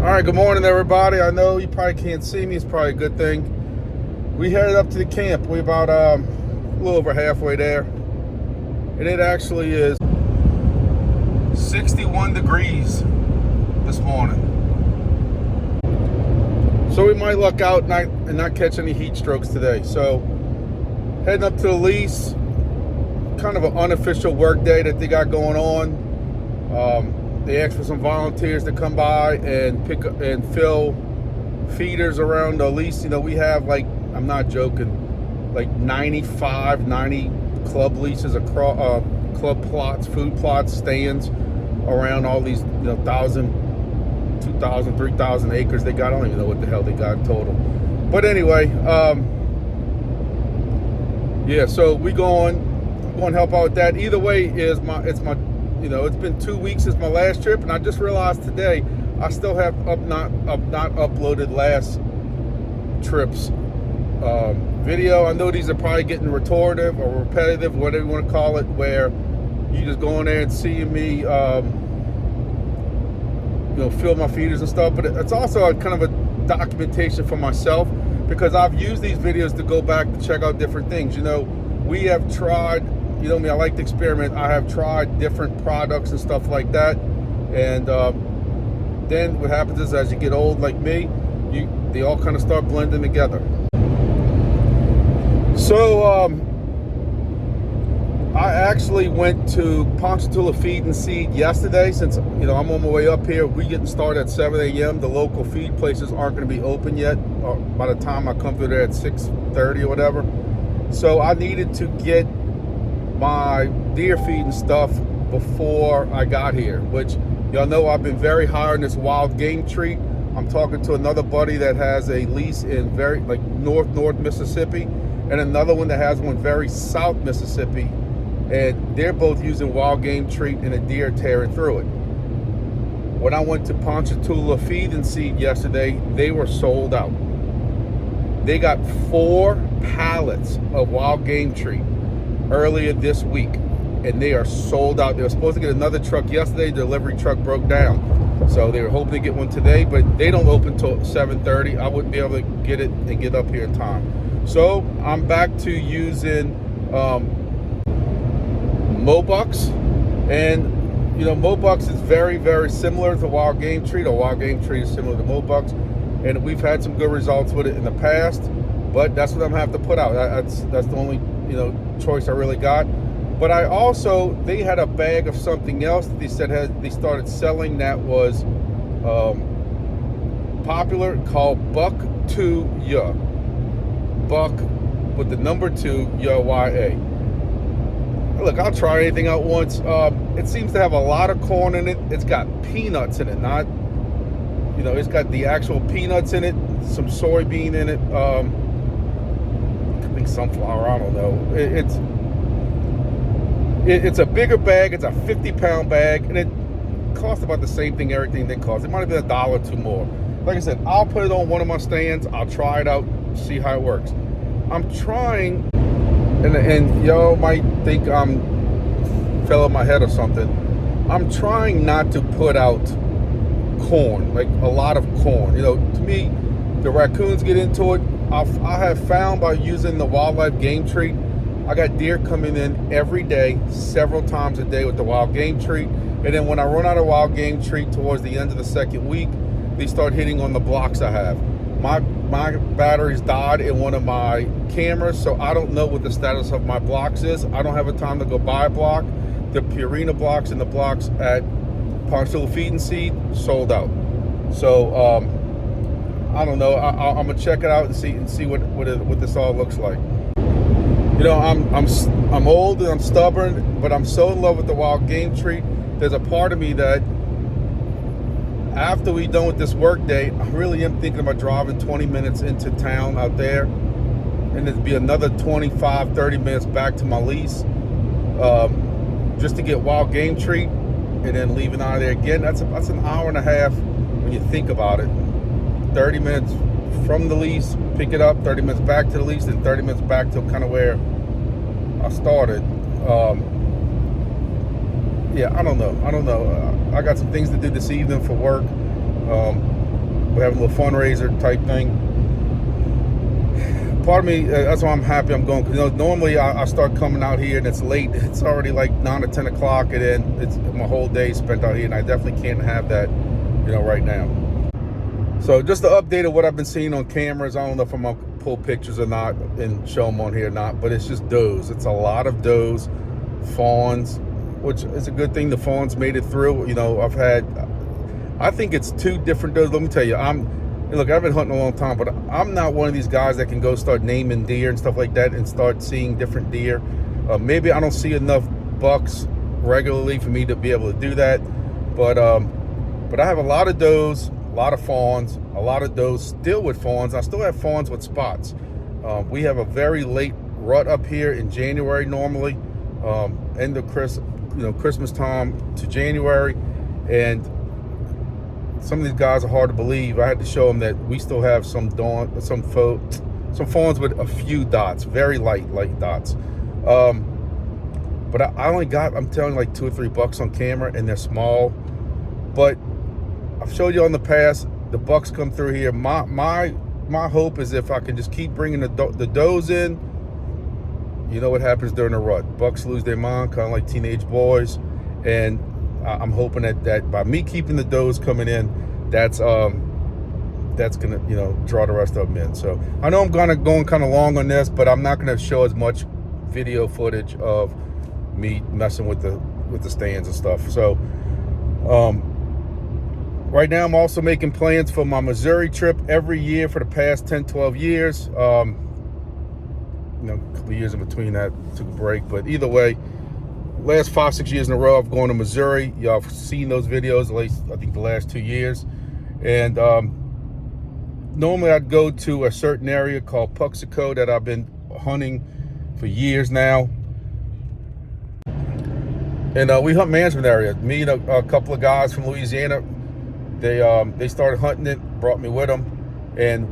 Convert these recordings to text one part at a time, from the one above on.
All right, good morning, everybody. I know you probably can't see me. It's probably a good thing. We headed up to the camp. We're about a little over halfway there. And it actually is 61 degrees this morning. So we might luck out and not catch any heat strokes today. So heading up to the lease, kind of an unofficial work day that they got going on. They asked for some volunteers to come by and pick up and fill feeders around the lease. You know, we have, like, I'm not joking, like 90 club leases across, club plots, food plots, stands around all these, 1,000, 2,000, 3,000 acres they got. I don't even know what the hell they got total. But anyway, yeah, so we going to help out with that. Either way, it's been 2 weeks since my last trip, and I just realized today I still have not uploaded last trip's video. I know these are probably getting retortive or repetitive, whatever you want to call it, where you just go in there and seeing me, fill my feeders and stuff. But it's also a kind of a documentation for myself, because I've used these videos to go back to check out different things. We have tried. You know me, I like to experiment. I have tried different products and stuff like that. And then what happens is, as you get old like me, they all kind of start blending together. So I actually went to Buck2ya Feed and Seed yesterday. Since, I'm on my way up here. We getting started at 7 a.m. The local feed places aren't going to be open yet. By the time I come through there at 6:30 or whatever. So I needed to get my deer feed and stuff before I got here, which y'all know I've been very high on this wild game treat. I'm talking to another buddy that has a lease in very north Mississippi, and another one that has one very south Mississippi, and they're both using wild game treat and a deer tearing through it. When I went to Buck2ya Feed and Seed yesterday, they were sold out. They got 4 pallets of wild game treat earlier this week, and they are sold out. They were supposed to get another truck yesterday. The delivery truck broke down, so they were hoping to get one today, but they don't open till 7:30. I wouldn't be able to get it and get up here in time. So I'm back to using Mobucks, and Mobucks is very, very similar to wild game treat, or wild game treat is similar to Mobucks, and we've had some good results with it in the past. But that's what I'm gonna have to put out. That's the only choice I really got. But they had a bag of something else that they said they started selling that was popular, called Buck2ya. Buck with the number 2, Y-A. Look, I'll try anything out once. It seems to have a lot of corn in it. It's got peanuts in it, not, it's got the actual peanuts in it, some soybean in it. I think sunflower, I don't know. It's a bigger bag. It's a 50-pound bag, and it costs about the same thing everything they cost. It might have been $1 or $2 more. Like I said, I'll put it on one of my stands. I'll try it out, see how it works. I'm trying, and y'all might think I'm fell on my head or something. I'm trying not to put out corn, like a lot of corn. To me, the raccoons get into it. I have found by using the wildlife game treat, I got deer coming in every day, several times a day with the wild game treat. And then when I run out of wild game treat towards the end of the second week, they start hitting on the blocks I have. My batteries died in one of my cameras, so I don't know what the status of my blocks is. I don't have a time to go buy a block. The Purina blocks and the blocks at Buck2ya Feed and Seed sold out. So I don't know. I'm gonna check it out and see what this all looks like. I'm old and I'm stubborn, but I'm so in love with the wild game treat. There's a part of me that, after we're done with this work day, I really am thinking about driving 20 minutes into town out there, and it'd be another 25, 30 minutes back to my lease, just to get wild game treat, and then leaving out of there again. That's an hour and a half when you think about it. 30 minutes from the lease, pick it up, 30 minutes back to the lease, and 30 minutes back to kind of where I started. Yeah, I don't know. I got some things to do this evening for work. We're having a little fundraiser type thing. Part of me, that's why I'm happy I'm going, because normally I start coming out here and it's late. It's already like 9 or 10 o'clock, and then it's my whole day spent out here, and I definitely can't have that, right now. So just the update of what I've been seeing on cameras. I don't know if I'm gonna pull pictures or not and show them on here or not, but it's just does. It's a lot of does, fawns, which is a good thing. The fawns made it through. I think it's 2 different does. Let me tell you, look, I've been hunting a long time, but I'm not one of these guys that can go start naming deer and stuff like that and start seeing different deer. Maybe I don't see enough bucks regularly for me to be able to do that, but I have a lot of does, a lot of fawns, a lot of does still with fawns. I still have fawns with spots. We have a very late rut up here in January normally, end of Christmas time to January, and some of these guys are hard to believe. I had to show them that we still have some fawns with a few dots, very light dots. But I only got, I'm telling you, like 2 or 3 bucks on camera, and they're small. But I've showed you on the past, the bucks come through here. My hope is if I can just keep bringing the does in, you know what happens during the rut. Bucks lose their mind, kind of like teenage boys, and I'm hoping that by me keeping the does coming in, that's gonna draw the rest of them in. So I know I'm going kind of long on this, but I'm not gonna show as much video footage of me messing with the stands and stuff. So right now I'm also making plans for my Missouri trip every year for the past 10-12 years. A couple of years in between that, took a break, but either way, last 5-6 years in a row I've gone to Missouri. Y'all have seen those videos, at least I think the last 2 years. And normally I'd go to a certain area called Buck2ya that I've been hunting for years now. And we hunt management area. Me and a couple of guys from Louisiana, they started hunting it, brought me with them, and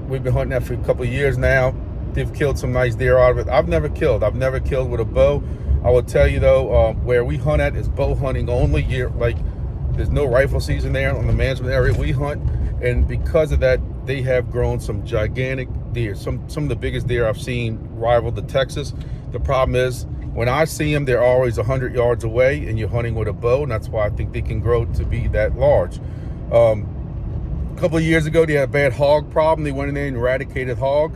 we've been hunting that for a couple of years now. They've killed some nice deer out of it. I've never killed with a bow. I will tell you though, where we hunt at is bow hunting only. There's no rifle season there on the management area we hunt, and because of that, they have grown some gigantic deer. Some of the biggest deer I've seen rival the Texas. The problem is, when I see them, they're always 100 yards away, and you're hunting with a bow, and that's why I think they can grow to be that large. A couple of years ago, they had a bad hog problem. They went in there and eradicated hog,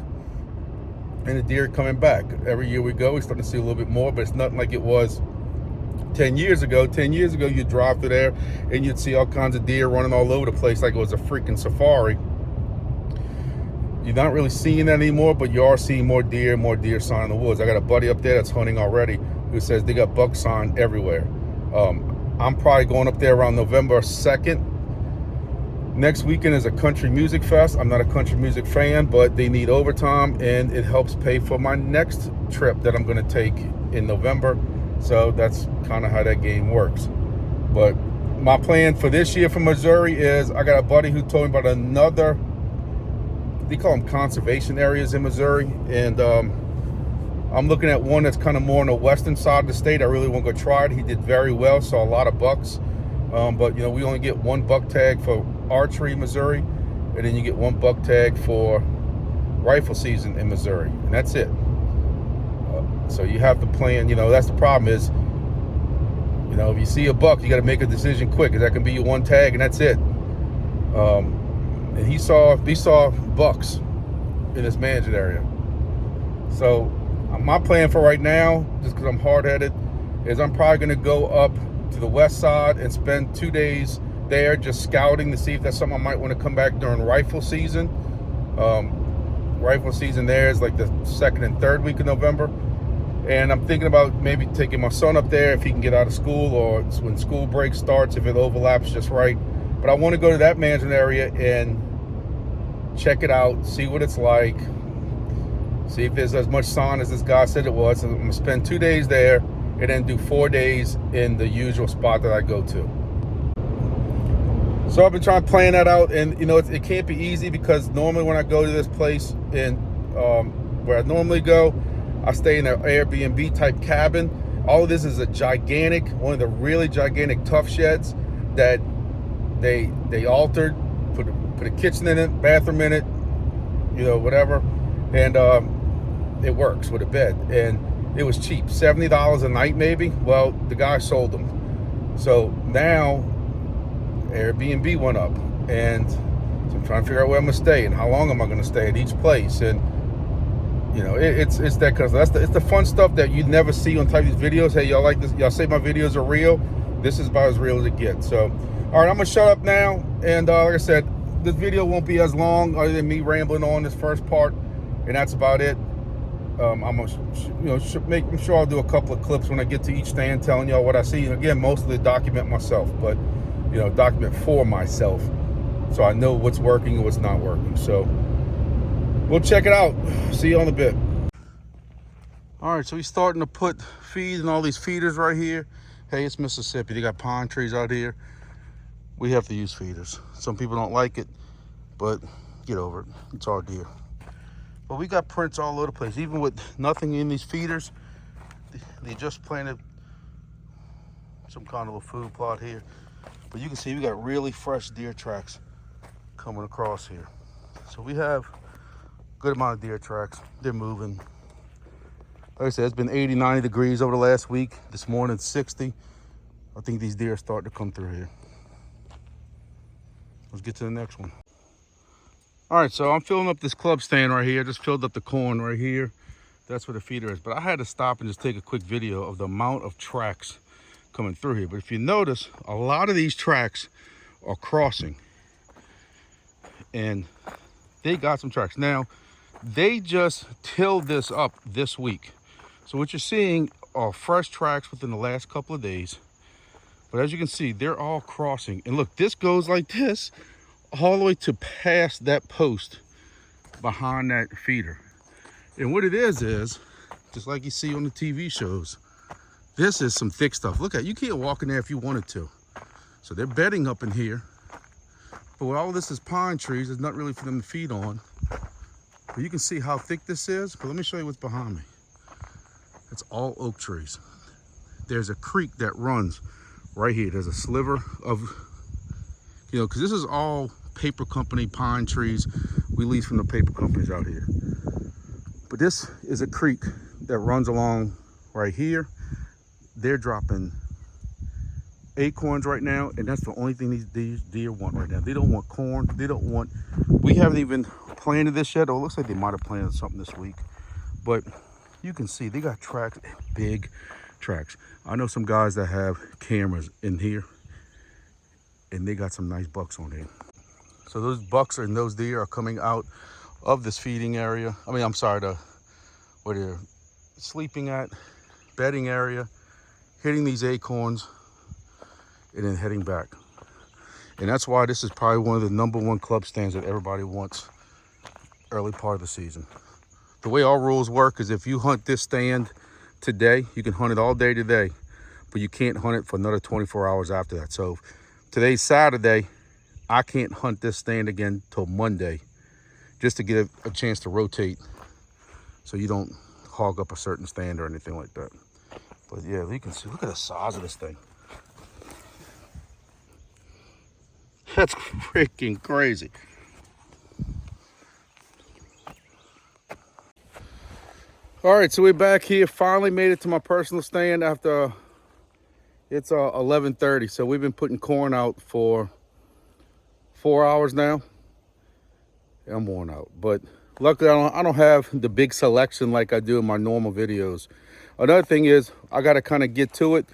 and the deer coming back. Every year we go, we're starting to see a little bit more, but it's nothing like it was 10 years ago. 10 years ago, you'd drive through there, and you'd see all kinds of deer running all over the place like it was a freaking safari. You're not really seeing that anymore, but you are seeing more deer sign in the woods. I got a buddy up there that's hunting already who says they got buck sign everywhere. I'm probably going up there around November 2nd. Next weekend is a country music fest. I'm not a country music fan, but they need overtime, and it helps pay for my next trip that I'm going to take in November. So that's kind of how that game works. But my plan for this year for Missouri is, I got a buddy who told me about another, they call them conservation areas in Missouri, and I'm looking at one that's kind of more on the western side of the state. I really want to go try it. He did very well, saw a lot of bucks, but we only get 1 buck tag for archery in Missouri, and then you get 1 buck tag for rifle season in Missouri, and that's it. So you have to plan. That's the problem is, if you see a buck, you got to make a decision quick, because that can be your 1 tag, and that's it. And he saw bucks in this management area. So my plan for right now, just because I'm hard-headed, is I'm probably going to go up to the west side and spend 2 days there just scouting to see if that's something I might want to come back during rifle season. Rifle season there is like the 2nd and 3rd week of November. And I'm thinking about maybe taking my son up there if he can get out of school, or when school break starts, if it overlaps just right. But I want to go to that management area and check it out, see what it's like, see if there's as much sign as this guy said it was. And I'm going to spend 2 days there and then do 4 days in the usual spot that I go to. So I've been trying to plan that out, and it can't be easy, because normally when I go to this place and where I normally go, I stay in an Airbnb type cabin. All of this is a gigantic, one of the really gigantic tough sheds that they altered put a kitchen in it, bathroom in it, you know, whatever, and it works with a bed. And it was cheap, $70 a night maybe. Well, the guy sold them. So now Airbnb went up, and so I'm trying to figure out where I'm gonna stay and how long am I gonna stay at each place. And you know, it's that kind of stuff. It's the fun stuff that you never see on type of these videos. Hey, y'all like this? Y'all say my videos are real. This is about as real as it gets. So, all right, I'm gonna shut up now. And like I said, this video won't be as long other than me rambling on this first part, and that's about it. I'm gonna, making sure I'll do a couple of clips when I get to each stand, telling y'all what I see. And again, mostly document myself, but you know, document for myself, so I know what's working and what's not working. So we'll check it out. See you on a bit. All right, so he's starting to put feed in all these feeders right here. Hey, it's Mississippi. They got pine trees out here. We have to use feeders. Some people don't like it, but get over it. It's our deal. But we got prints all over the place. Even with nothing in these feeders, they just planted some kind of a food plot here. But you can see we got really fresh deer tracks coming across here. So we have a good amount of deer tracks. They're moving. Like I said, it's been 80, 90 degrees over the last week. This morning, 60. I think these deer are starting to come through here. Let's get to the next one. All right, so I'm filling up this club stand right here. I just filled up the corn right here. That's where the feeder is. But I had to stop and just take a quick video of the amount of tracks coming through here. But if you notice, a lot of these tracks are crossing. And they got some tracks. Now, they just tilled this up this week. So what you're seeing are fresh tracks within the last couple of days. But as you can see, they're all crossing. And look, this goes like this all the way to past that post behind that feeder. And what it is just like you see on the TV shows, this is some thick stuff. Look at it. You can't walk in there if you wanted to. So they're bedding up in here. But all this is pine trees, there's not really for them to feed on. But you can see how thick this is. But let me show you what's behind me. It's all oak trees. There's a creek that runs right here. There's a sliver of, you know, because this is all paper company pine trees we lease from the paper companies out here. But this is a creek that runs along right here. They're dropping acorns right now, and that's the only thing these deer want right now. They don't want corn. They don't want, we haven't even planted this yet. Oh, it looks like they might have planted something this week. But you can see they got tracks, big tracks. I know some guys that have cameras in here, and they got some nice bucks on there. So those bucks and those deer are coming out of this feeding area. I mean, I'm sorry, where they're sleeping at, bedding area, hitting these acorns, and then heading back. And that's why this is probably one of the #1 club stands that everybody wants early part of the season. The way our rules work is if you hunt this stand today, you can hunt it all day today, but you can't hunt it for another 24 hours after that. So today's Saturday, I can't hunt this stand again till Monday, just to get a chance to rotate so you don't hog up a certain stand or anything like that. But yeah, you can see, look at the size of this thing. That's freaking crazy. All right, so we're back here. Finally made it to my personal stand after it's 11:30. So we've been putting corn out for 4 hours now. I'm worn out, but luckily I don't have the big selection like I do in my normal videos. Another thing is I got to kind of get to it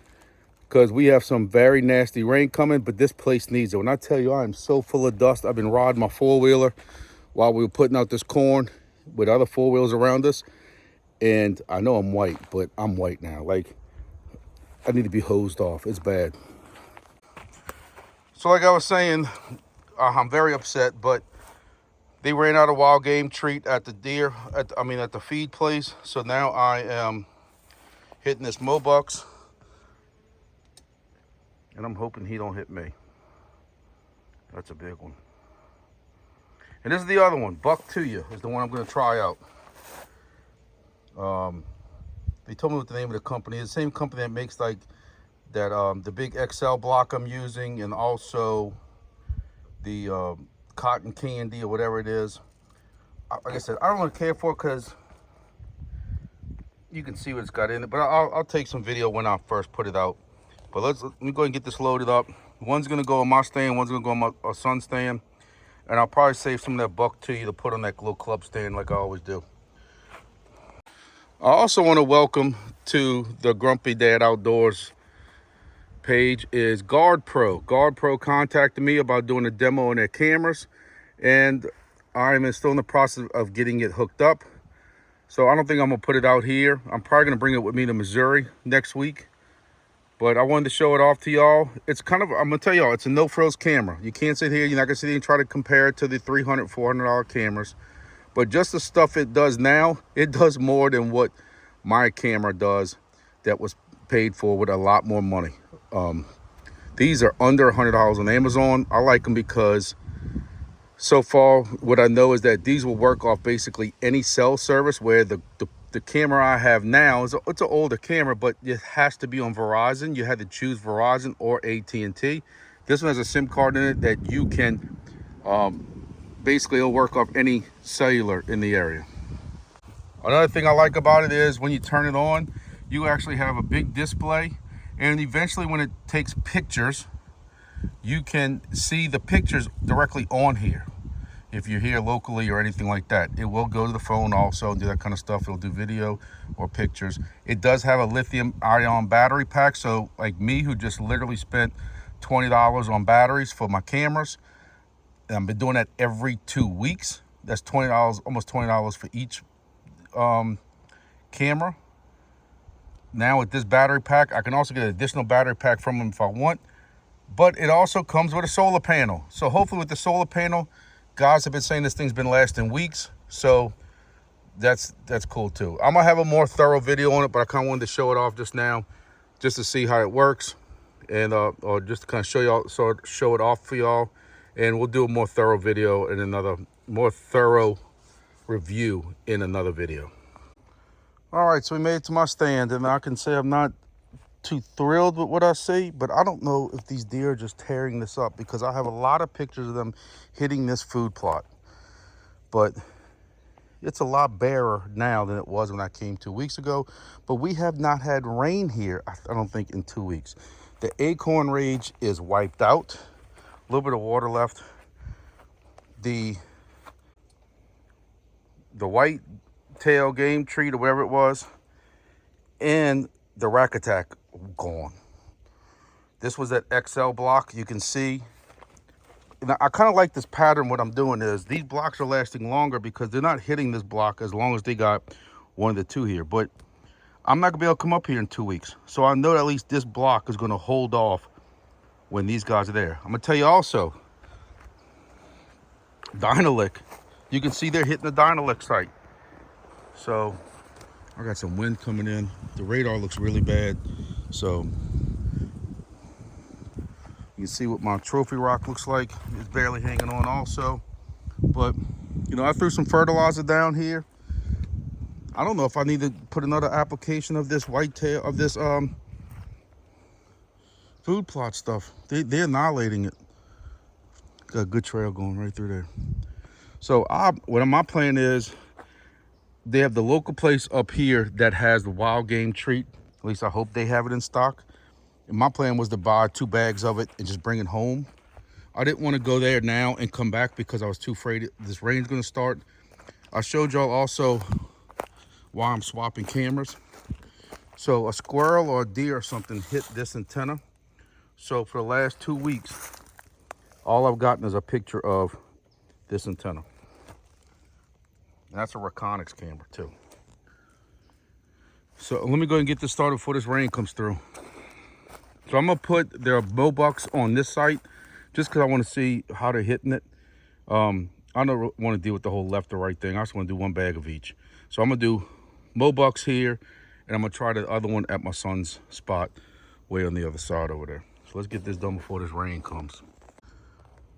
because we have some very nasty rain coming, but this place needs it. When I tell you I am so full of dust, I've been riding my four-wheeler while we were putting out this corn with other four-wheels around us. And I know I'm white, but I'm white now. Like, I need to be hosed off. It's bad. So like I was saying, I'm very upset, but they ran out of wild game treat at the deer, at the feed place. So now I am hitting this Mobucks, and I'm hoping he don't hit me. That's a big one. And this is the other one, Buck2ya is the one I'm gonna try out. They told me what the name of the company is. The same company that makes like that, the big XL block I'm using, and also the cotton candy or whatever it is. Like I said, I don't really care for it because you can see what it's got in it, but I'll take some video when I first put it out. But let me go ahead and get this loaded up. One's gonna go on my stand, one's gonna go on my son's stand, and I'll probably save some of that Buck2ya to put on that little club stand like I always do. I also want to welcome to the Grumpy Dad Outdoors page is Gardepro. Gardepro contacted me about doing a demo on their cameras, and I'm still in the process of getting it hooked up. So I don't think I'm gonna put it out here. I'm probably gonna bring it with me to Missouri next week. But I wanted to show it off to y'all. It's kind of, I'm gonna tell y'all, it's a no-frills camera. You can't sit here, you're not gonna sit here and try to compare it to the $300, $400 cameras. But just the stuff it does now, it does more than what my camera does that was paid for with a lot more money. These are under $100 on Amazon. I like them because so far, what I know is that these will work off basically any cell service, where the camera I have now is it's an older camera, but it has to be on Verizon. You had to choose Verizon or AT&T. This one has a SIM card in it that you can basically it'll work off any cellular in the area. Another thing I like about it is when you turn it on, you actually have a big display, and eventually when it takes pictures, you can see the pictures directly on here. If you're here locally or anything like that, it will go to the phone also and do that kind of stuff. It'll do video or pictures. It does have a lithium ion battery pack. So like me, who just literally spent $20 on batteries for my cameras, and I've been doing that every 2 weeks. That's $20, almost $20 for each camera. Now with this battery pack, I can also get an additional battery pack from them if I want. But it also comes with a solar panel. So hopefully with the solar panel, guys have been saying this thing's been lasting weeks. So that's cool too. I'm gonna have a more thorough video on it, but I kind of wanted to show it off just now, just to see how it works, and or just to kind of show y'all, show it off for y'all. And we'll do a more thorough video and another more thorough review in another video. All right, so we made it to my stand, and I can say I'm not too thrilled with what I see, but I don't know if these deer are just tearing this up, because I have a lot of pictures of them hitting this food plot. But it's a lot barer now than it was when I came 2 weeks ago. But we have not had rain here, I don't think, in 2 weeks. The acorn rage is wiped out. A little bit of water left. The white tail game treat or whatever it was, and the rack attack gone. This was that XL block. You can see, and I kind of like this pattern. What I'm doing is these blocks are lasting longer because they're not hitting this block as long as they got one of the two here. But I'm not gonna be able to come up here in 2 weeks, so I know that at least this block is gonna hold off when these guys are there. I'm gonna tell you also, Dynalick, you can see they're hitting the Dynalick site. So I got some wind coming in. The radar looks really bad. So you can see what my trophy rock looks like. It's barely hanging on also. But, you know, I threw some fertilizer down here. I don't know if I need to put another application of this whitetail, of this food plot stuff. They're annihilating it. Got a good trail going right through there. So what my plan is, they have the local place up here that has the wild game treat. At least I hope they have it in stock. And my plan was to buy 2 bags of it and just bring it home. I didn't want to go there now and come back because I was too afraid this rain's going to start. I showed y'all also why I'm swapping cameras. So a squirrel or a deer or something hit this antenna. So for the last 2 weeks, all I've gotten is a picture of this antenna. And that's a Reconyx camera too. So let me go ahead and get this started before this rain comes through. So I'm gonna put their Bucks on this site just because I want to see how they're hitting it. I don't want to deal with the whole left or right thing. I just want to do 1 bag of each. So I'm gonna do Bucks here, and I'm gonna try the other one at my son's spot way on the other side over there. So let's get this done before this rain comes.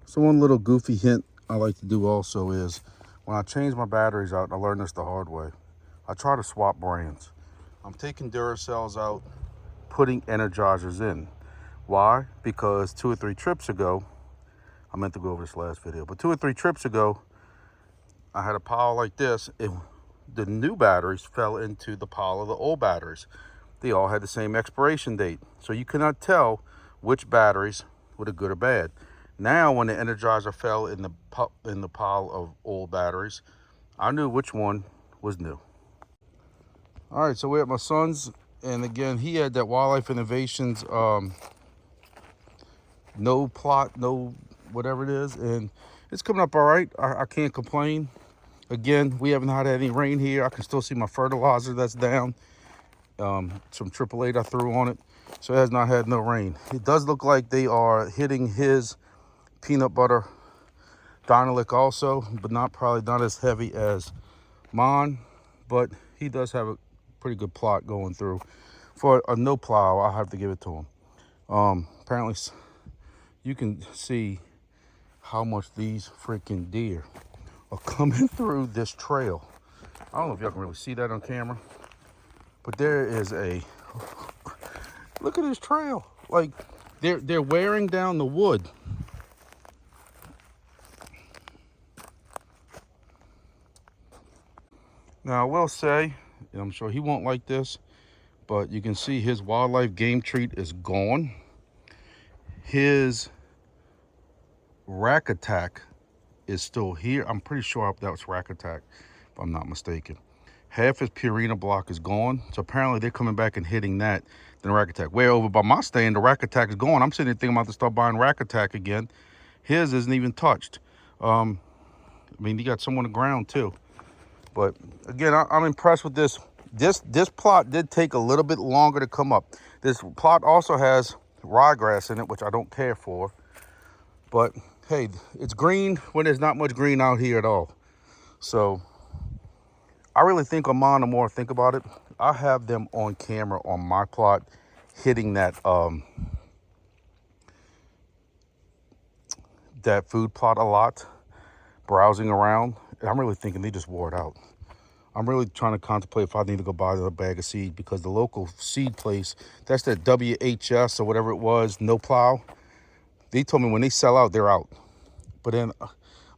So one little goofy hint I like to do also is, when I change my batteries out, and I learned this the hard way, I try to swap brands. I'm taking Duracells out, putting Energizers in. Why? Because 2 or 3 trips ago, I meant to go over this last video. But 2 or 3 trips ago, I had a pile like this. The new batteries fell into the pile of the old batteries. They all had the same expiration date. So you cannot tell which batteries were good or bad. Now, when the Energizer fell in the pile of old batteries, I knew which one was new. All right, so we're at my son's, and again, he had that Wildlife Innovations no plot, no whatever it is, and it's coming up all right. I can't complain. Again, we haven't had any rain here. I can still see my fertilizer that's down. Some AAA I threw on it, so it has not had no rain. It does look like they are hitting his peanut butter Dynalic also, but probably not as heavy as mine. But he does have a pretty good plot going through. For a no plow, I'll have to give it to him. Apparently, you can see how much these freaking deer are coming through this trail. I don't know if y'all can really see that on camera, but there is look at this trail. Like, they're wearing down the wood. Now, I will say, and I'm sure he won't like this, but you can see his wildlife game treat is gone. His rack attack is still here. I'm pretty sure that was rack attack, if I'm not mistaken. Half his Purina block is gone. So apparently they're coming back and hitting that than rack attack. Way over by my stand, the rack attack is gone. I'm sitting there thinking about to start buying rack attack again. His isn't even touched. I mean, he got some on the ground too. But again, I'm impressed with this. This plot did take a little bit longer to come up. This plot also has ryegrass in it, which I don't care for. But hey, it's green when there's not much green out here at all. So I really think on mine, the more I think about it, I have them on camera on my plot hitting that that food plot a lot, browsing around. And I'm really thinking they just wore it out. I'm really trying to contemplate if I need to go buy another bag of seed, because the local seed place, that's that WHS or whatever it was, no plow. They told me when they sell out, they're out. But then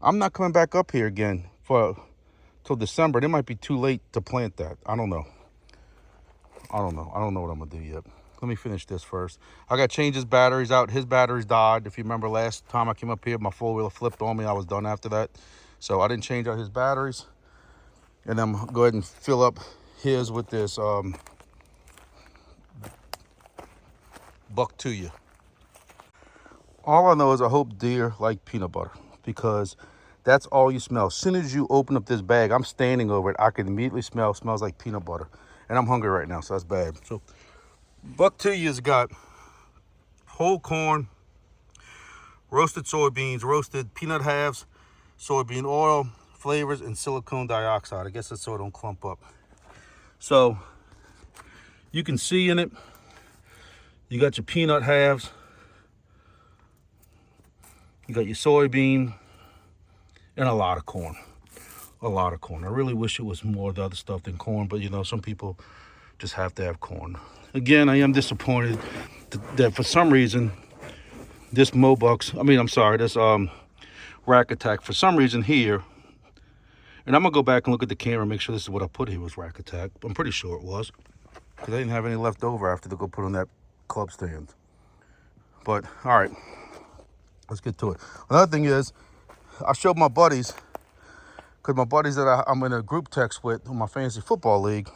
I'm not coming back up here again till December. It might be too late to plant that. I don't know. I don't know what I'm gonna do yet. Let me finish this first. I got to change his batteries out. His batteries died. If you remember last time I came up here, my four-wheeler flipped on me. I was done after that. So I didn't change out his batteries. And I'm going to go ahead and fill up his with this Buck2ya. All I know is I hope deer like peanut butter, because that's all you smell. As soon as you open up this bag, I'm standing over it, I can immediately smell. It smells like peanut butter. And I'm hungry right now, so that's bad. So Buck2ya's got whole corn, roasted soybeans, roasted peanut halves, soybean oil, flavors, and silicone dioxide. I guess that's so it don't clump up. So you can see in it, you got your peanut halves, you got your soybean, and a lot of corn. A lot of corn. I really wish it was more of the other stuff than corn, but you know, some people just have to have corn. Again, I am disappointed that for some reason this this rack attack, for some reason here, and I'm gonna go back and look at the camera and make sure this is what I put here was rack attack. I'm pretty sure it was, because I didn't have any left over after to go put on that club stand. But all right, let's get to it. Another thing is, I showed my buddies, because my buddies that I'm in a group text with on my fantasy football league,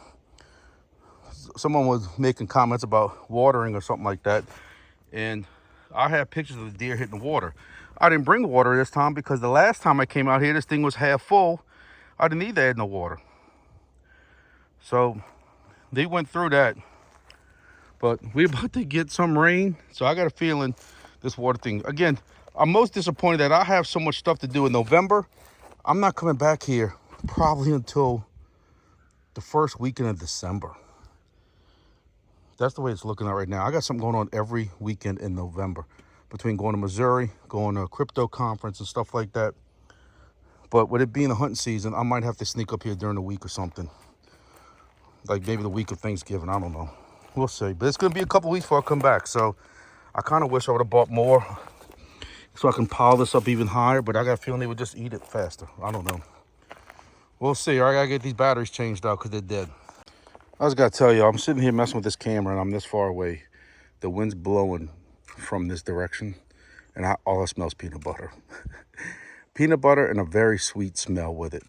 someone was making comments about watering or something like that, and I have pictures of the deer hitting the water. I didn't bring water this time because the last time I came out here, this thing was half full. I didn't need to add no water. So they went through that. But we're about to get some rain, so I got a feeling this water thing. Again, I'm most disappointed that I have so much stuff to do in November. I'm not coming back here probably until the first weekend of December. That's the way it's looking at right now. I got something going on every weekend in November, between going to Missouri, going to a crypto conference and stuff like that. But with it being a hunting season, I might have to sneak up here during the week or something. Like maybe the week of Thanksgiving, I don't know. We'll see. But it's going to be a couple weeks before I come back. So I kind of wish I would have bought more. so I can pile this up even higher, but I got a feeling they would just eat it faster. I don't know. We'll see. I gotta get these batteries changed out because they're dead. I just gotta tell you, I'm sitting here messing with this camera and I'm this far away. The wind's blowing from this direction and all I smell is peanut butter. Peanut butter and a very sweet smell with it.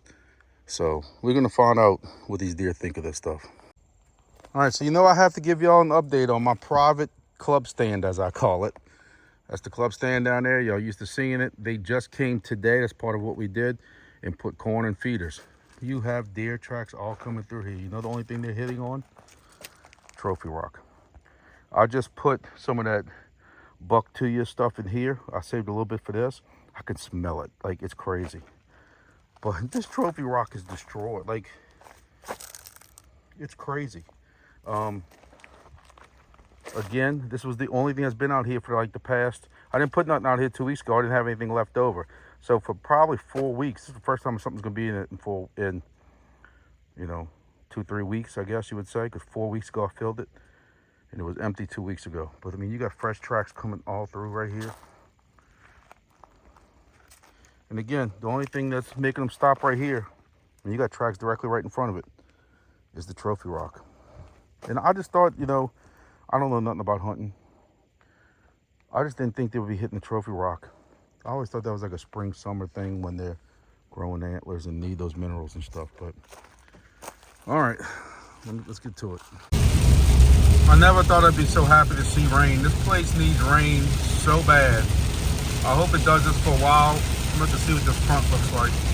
So we're gonna find out what these deer think of this stuff. All right, so I have to give y'all an update on my private club stand, as I call it. That's the club stand down there. Y'all used to seeing it. They just came today. That's part of what we did, and put corn and feeders. You have deer tracks all coming through here. The only thing they're hitting on? Trophy rock. I just put some of that Buck2ya stuff in here. I saved a little bit for this. I can smell it. Like, it's crazy. But this trophy rock is destroyed. Like, it's crazy. Again, this was the only thing that's been out here for like the past, I didn't put nothing out here 2 weeks ago. I didn't have anything left over. So for probably 4 weeks, this is the first time something's gonna be in it in 2-3 weeks, I guess you would say, because 4 weeks ago I filled it and it was empty 2 weeks ago. But I mean, you got fresh tracks coming all through right here. And again, the only thing that's making them stop right here, and you got tracks directly right in front of it, is the trophy rock. And I just thought, I don't know nothing about hunting. I just didn't think they would be hitting the trophy rock. I always thought that was like a spring, summer thing when they're growing antlers and need those minerals and stuff. But all right, let's get to it. I never thought I'd be so happy to see rain. This place needs rain so bad. I hope it does this for a while. I'm about to see what this front looks like.